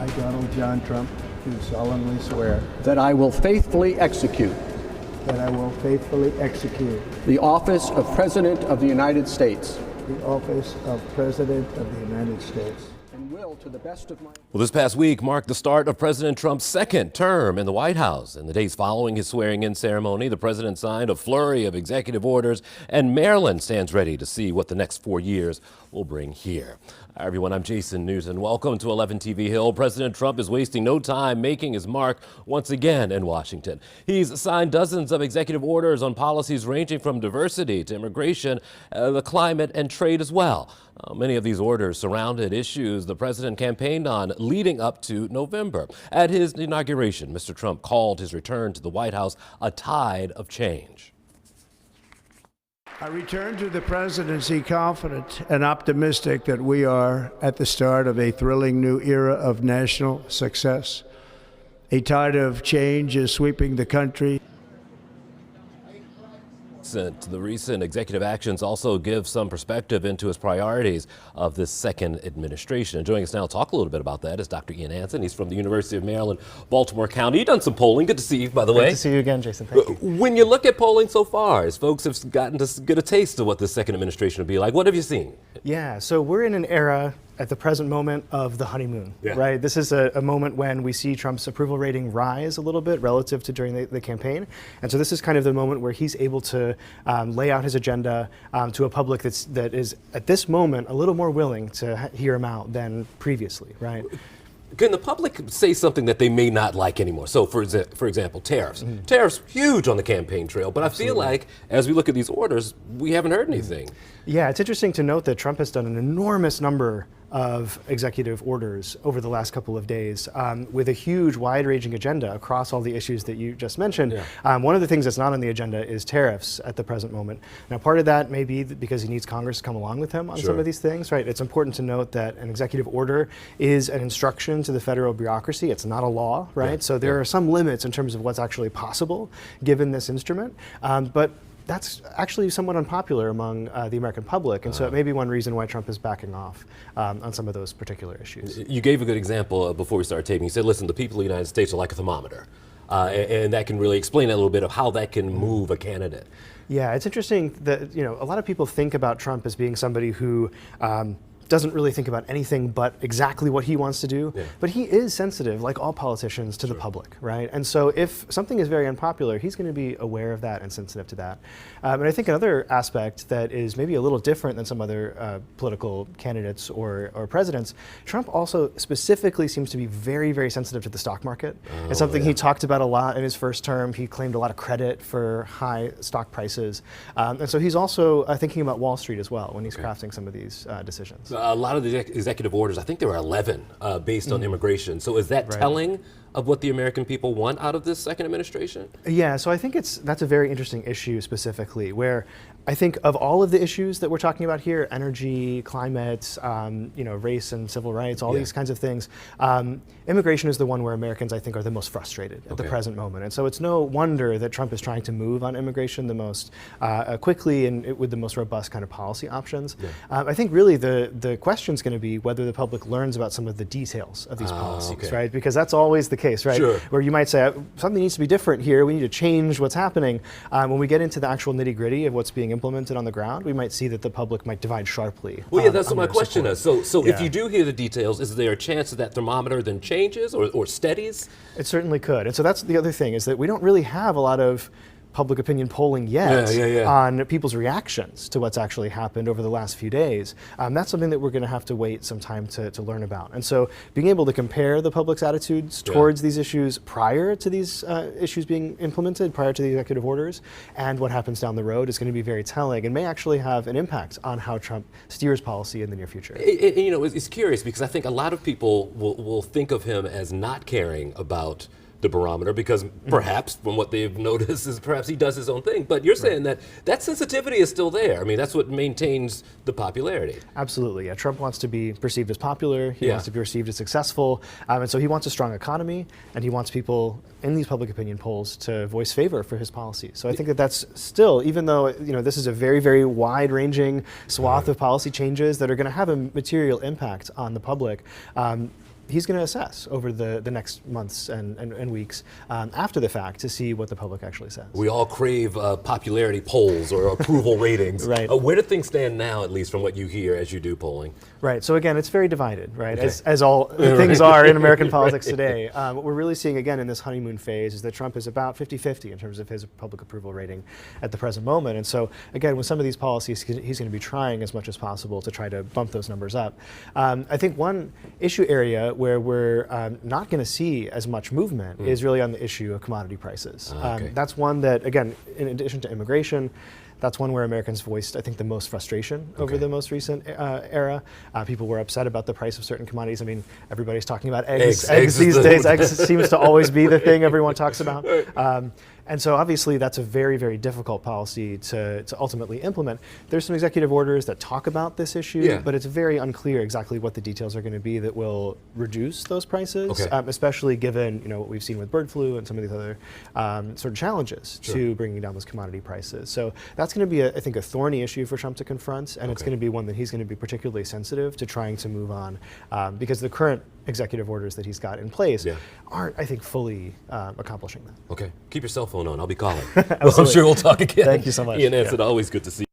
I, Donald John Trump, do solemnly swear that I will faithfully execute that I will faithfully execute the office of President of the United States the office of President of the United States and will, to the best of my... Well, this past week marked the start of President Trump's second term in the White House. In the days following his swearing-in ceremony, the president signed a flurry of executive orders, and Maryland stands ready to see what the next 4 years will bring here. Hi, everyone. I'm Jason Newton. Welcome to 11 TV Hill. President Trump is wasting no time making his mark once again in Washington. He's signed dozens of executive orders on policies ranging from diversity to immigration, the climate, and trade as well. Many of these orders surrounded issues the president campaigned on leading up to November. At his inauguration, Mr. Trump called his return to the White House a tide of change. I return to the presidency confident and optimistic that we are at the start of a thrilling new era of national success. A tide of change is sweeping the country. The recent executive actions also give some perspective into his priorities of this second administration. And joining us now to talk a little bit about that is Dr. Ian Hansen. He's from the University of Maryland, Baltimore County. You've done some polling. Good to see you, by the way. Good to see you again, Jason. Thank you. When you look at polling so far, as folks have gotten to get a taste of what the second administration will be like, what have you seen? Yeah, so we're in an era at the present moment of the honeymoon, right? This is a moment when we see Trump's approval rating rise a little bit relative to during the campaign. And so this is kind of the moment where he's able to lay out his agenda to a public that is at this moment a little more willing to hear him out than previously, right? Can the public say something that they may not like anymore? So, for example, tariffs. Tariffs, huge on the campaign trail, but Absolutely. I feel like as we look at these orders, we haven't heard anything. Yeah, it's interesting to note that Trump has done an enormous number of executive orders over the last couple of days with a huge, wide-ranging agenda across all the issues that you just mentioned. Yeah. One of the things that's not on the agenda is tariffs at the present moment. Now, part of that may be because he needs Congress to come along with him on some of these things, right? It's important to note that an executive order is an instruction to the federal bureaucracy. It's not a law, right? Yeah. So there are some limits in terms of what's actually possible given this instrument. But that's actually somewhat unpopular among the American public, and so it may be one reason why Trump is backing off on some of those particular issues. You gave a good example before we started taping. You said, listen, the people of the United States are like a thermometer, and that can really explain a little bit of how that can move a candidate. Yeah, it's interesting that, you know, a lot of people think about Trump as being somebody who doesn't really think about anything but exactly what he wants to do. Yeah. But he is sensitive, like all politicians, to the public, right? And so if something is very unpopular, he's going to be aware of that and sensitive to that. And I think another aspect that is maybe a little different than some other political candidates or presidents, Trump also specifically seems to be very, very sensitive to the stock market. It's something he talked about a lot in his first term. He claimed a lot of credit for high stock prices. And so he's also thinking about Wall Street as well when he's crafting some of these decisions. A lot of the executive orders, I think there were 11 based on immigration. So is that telling of what the American people want out of this second administration? Yeah, so I think that's a very interesting issue specifically, where I think of all of the issues that we're talking about here, energy, climate, you know, race and civil rights, all these kinds of things, immigration is the one where Americans, I think, are the most frustrated at the present moment. And so it's no wonder that Trump is trying to move on immigration the most quickly and with the most robust kind of policy options. I think really the question is going to be whether the public learns about some of the details of these policies, right? Because that's always the case, right? Where you might say, something needs to be different here, we need to change what's happening. When we get into the actual nitty-gritty of what's being implemented on the ground, we might see that the public might divide sharply. Well, yeah, that's what my question is. So if you do hear the details, is there a chance that thermometer then changes or steadies? It certainly could. And so that's the other thing, is that we don't really have a lot of public opinion polling yet on people's reactions to what's actually happened over the last few days. That's something that we're going to have to wait some time to learn about. And so being able to compare the public's attitudes towards these issues prior to these issues being implemented, prior to the executive orders, and what happens down the road is going to be very telling and may actually have an impact on how Trump steers policy in the near future. You know, it's curious because I think a lot of people will think of him as not caring about the barometer because perhaps from what they've noticed is perhaps he does his own thing. But you're saying that sensitivity is still there. I mean, that's what maintains the popularity. Absolutely. Yeah. Trump wants to be perceived as popular. He wants to be perceived as successful. And so he wants a strong economy, and he wants people in these public opinion polls to voice favor for his policies. So I think that that's still, even though this is a very, very wide-ranging swath of policy changes that are going to have a material impact on the public, he's going to assess over the next months and weeks after the fact to see what the public actually says. We all crave popularity polls or approval ratings. Right. Where do things stand now, at least from what you hear as you do polling? Right. So again, it's very divided, right? Okay. As all things are in American politics today. What we're really seeing again in this honeymoon phase is that Trump is about 50-50 in terms of his public approval rating at the present moment. And so again, with some of these policies, he's going to be trying as much as possible to try to bump those numbers up. I think one issue area where we're not going to see as much movement is really on the issue of commodity prices. Okay. That's one that, again, in addition to immigration, that's one where Americans voiced, I think, the most frustration over the most recent era. People were upset about the price of certain commodities. I mean, everybody's talking about eggs. Eggs these days. Eggs seems to always be the thing everyone talks about. And so obviously that's a very, very difficult policy to ultimately implement. There's some executive orders that talk about this issue, but it's very unclear exactly what the details are going to be that will reduce those prices, especially given what we've seen with bird flu and some of these other sort of challenges to bringing down those commodity prices. So that's going to be, I think, a thorny issue for Trump to confront, and it's going to be one that he's going to be particularly sensitive to trying to move on, because the current executive orders that he's got in place aren't, I think, fully accomplishing that. Okay. Keep your cell phone on. I'll be calling. I'm sure we'll talk again. Thank you so much. Ian Anson, always good to see you.